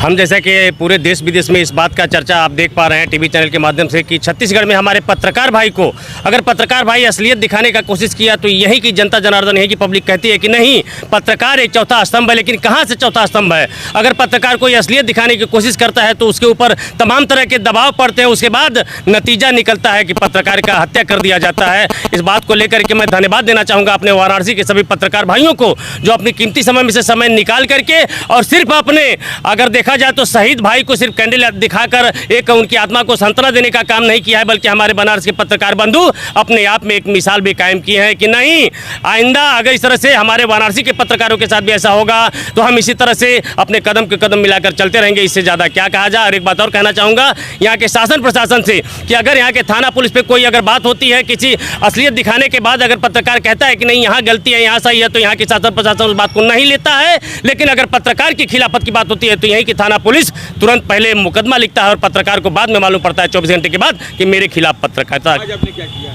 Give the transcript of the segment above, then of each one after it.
हम जैसा कि पूरे देश विदेश में इस बात का चर्चा आप देख पा रहे हैं टीवी चैनल के माध्यम से कि छत्तीसगढ़ में हमारे पत्रकार भाई को अगर पत्रकार भाई असलियत दिखाने का कोशिश किया तो यहीं की जनता जनार्दन, यहीं की पब्लिक कहती है कि नहीं, पत्रकार एक चौथा स्तंभ है। लेकिन कहाँ से चौथा स्तंभ है? अगर पत्रकार कोई असलियत दिखाने की कोशिश करता है तो उसके ऊपर तमाम तरह के दबाव पड़ते हैं, उसके बाद नतीजा निकलता है कि पत्रकार का हत्या कर दिया जाता है। इस बात को लेकर के मैं धन्यवाद देना चाहूँगा अपने वाराणसी के सभी पत्रकार भाइयों को जो अपनी कीमती समय में से समय निकाल करके और सिर्फ अपने, अगर देखा जाए तो शहीद भाई को सिर्फ कैंडल दिखाकर एक उनकी आत्मा को सांत्वना देने का काम नहीं किया है, बल्कि हमारे बनारस के पत्रकार बंधु अपने आप में एक मिसाल भी कायम की है कि नहीं, आइंदा अगर इस तरह से हमारे वाराणसी के पत्रकारों के साथ भी ऐसा होगा तो हम इसी तरह से अपने कदम के कदम मिलाकर चलते रहेंगे। इससे ज़्यादा क्या कहा जाए। और एक बात और कहना चाहूँगा यहाँ के शासन प्रशासन से कि अगर यहाँ के थाना पुलिस पे कोई अगर बात होती है, किसी असलियत दिखाने के बाद अगर पत्रकार कहता है कि नहीं यहाँ गलती है, यहाँ सही है, तो यहाँ के शासन प्रशासन उस बात को नहीं लेता है। लेकिन अगर पत्रकार की खिलाफत की बात होती है तो यहीं की थाना पुलिस तुरंत पहले मुकदमा लिखता है और पत्रकार को बाद में मालूम पड़ता है 24 घंटे के बाद कि मेरे खिलाफ पत्रकारिता। आज आपने क्या किया?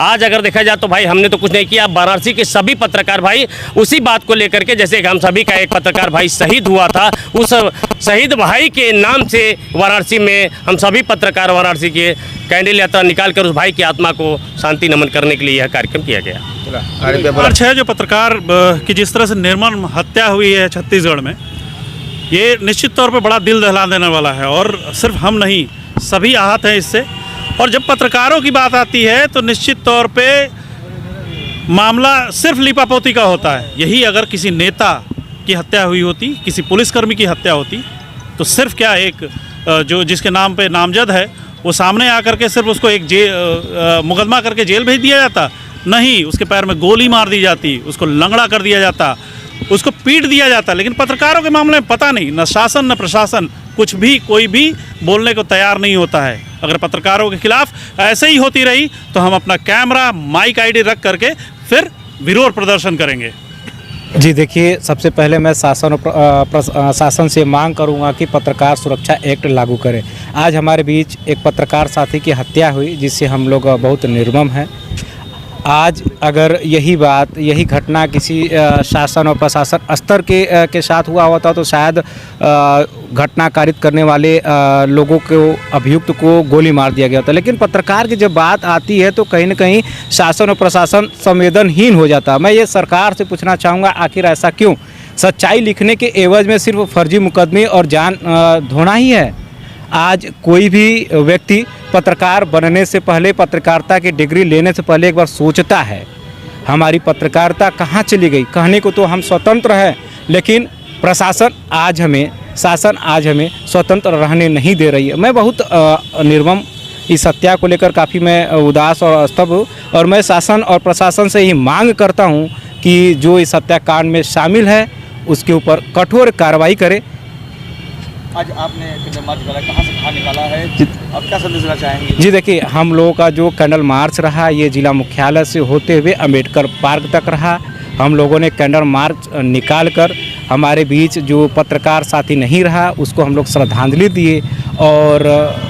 आज अगर देखा जाए तो भाई हमने तो कुछ नहीं किया। वाराणसी के सभी पत्रकार भाई उसी बात को लेकर के, जैसे हम सभी का एक पत्रकार भाई शहीद हुआ था, उस शहीद भाई के नाम से वाराणसी में हम सभी पत्रकार वाराणसी के कैंडल यात्रा निकाल कर उस भाई की आत्मा को शांति नमन करने के लिए यह कार्यक्रम किया गया। मार्च है जो पत्रकार की जिस तरह से निर्मम हत्या हुई है छत्तीसगढ़ में, ये निश्चित तौर पे बड़ा दिल दहला देने वाला है और सिर्फ हम नहीं, सभी आहत हैं इससे। और जब पत्रकारों की बात आती है तो निश्चित तौर पे मामला सिर्फ लीपापोती का होता है। यही अगर किसी नेता की हत्या हुई होती, किसी पुलिसकर्मी की हत्या होती, तो सिर्फ क्या एक जो जिसके नाम पे नामजद है वो सामने आकर के सिर्फ उसको एक मुकदमा करके जेल भेज दिया जाता? नहीं, उसके पैर में गोली मार दी जाती, उसको लंगड़ा कर दिया जाता, उसको पीट दिया जाता। लेकिन पत्रकारों के मामले में पता नहीं, न शासन न प्रशासन कुछ भी, कोई भी बोलने को तैयार नहीं होता है। अगर पत्रकारों के खिलाफ ऐसे ही होती रही तो हम अपना कैमरा, माइक आईडी रख करके फिर विरोध प्रदर्शन करेंगे। जी देखिए, सबसे पहले मैं शासन से मांग करूंगा कि पत्रकार सुरक्षा एक्ट लागू करें। आज हमारे बीच एक पत्रकार साथी की हत्या हुई जिससे हम लोग बहुत निर्मम हैं। आज अगर यही बात, यही घटना किसी शासन और प्रशासन स्तर के साथ हुआ होता तो शायद घटना कारित करने वाले लोगों को, अभियुक्त को गोली मार दिया गया होता। लेकिन पत्रकार की जब बात आती है तो कहीं ना कहीं शासन और प्रशासन संवेदनहीन हो जाता। मैं ये सरकार से पूछना चाहूँगा, आखिर ऐसा क्यों? सच्चाई लिखने के एवज में सिर्फ फर्जी मुकदमे और जान धोना ही है? आज कोई भी व्यक्ति पत्रकार बनने से पहले, पत्रकारिता की डिग्री लेने से पहले एक बार सोचता है हमारी पत्रकारिता कहाँ चली गई। कहने को तो हम स्वतंत्र हैं, लेकिन शासन आज हमें स्वतंत्र रहने नहीं दे रही है। मैं बहुत निर्मम इस हत्या को लेकर काफ़ी मैं उदास और स्तब्ध हूँ और मैं शासन और प्रशासन से ही मांग करता हूँ कि जो इस हत्याकांड में शामिल है उसके ऊपर कठोर कार्रवाई करे। आज आपने कैंडल मार्च निकाला, कहाँ से कहाँ निकाला है, अब क्या संदेश देना चाहेंगे? जी देखिए, हम लोगों का जो कैंडल मार्च रहा ये जिला मुख्यालय से होते हुए अम्बेडकर पार्क तक रहा। हम लोगों ने कैंडल मार्च निकाल कर हमारे बीच जो पत्रकार साथी नहीं रहा उसको हम लोग श्रद्धांजलि दिए। और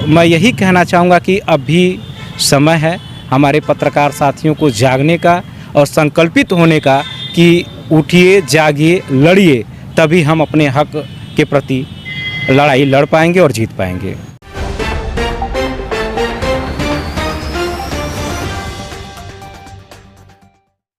मैं यही कहना चाहूँगा कि अब भी समय है हमारे पत्रकार साथियों को जागने का और संकल्पित होने का कि उठिए, जागिए, लड़िए, तभी हम अपने हक के प्रति लड़ाई लड़ पाएंगे और जीत पाएंगे।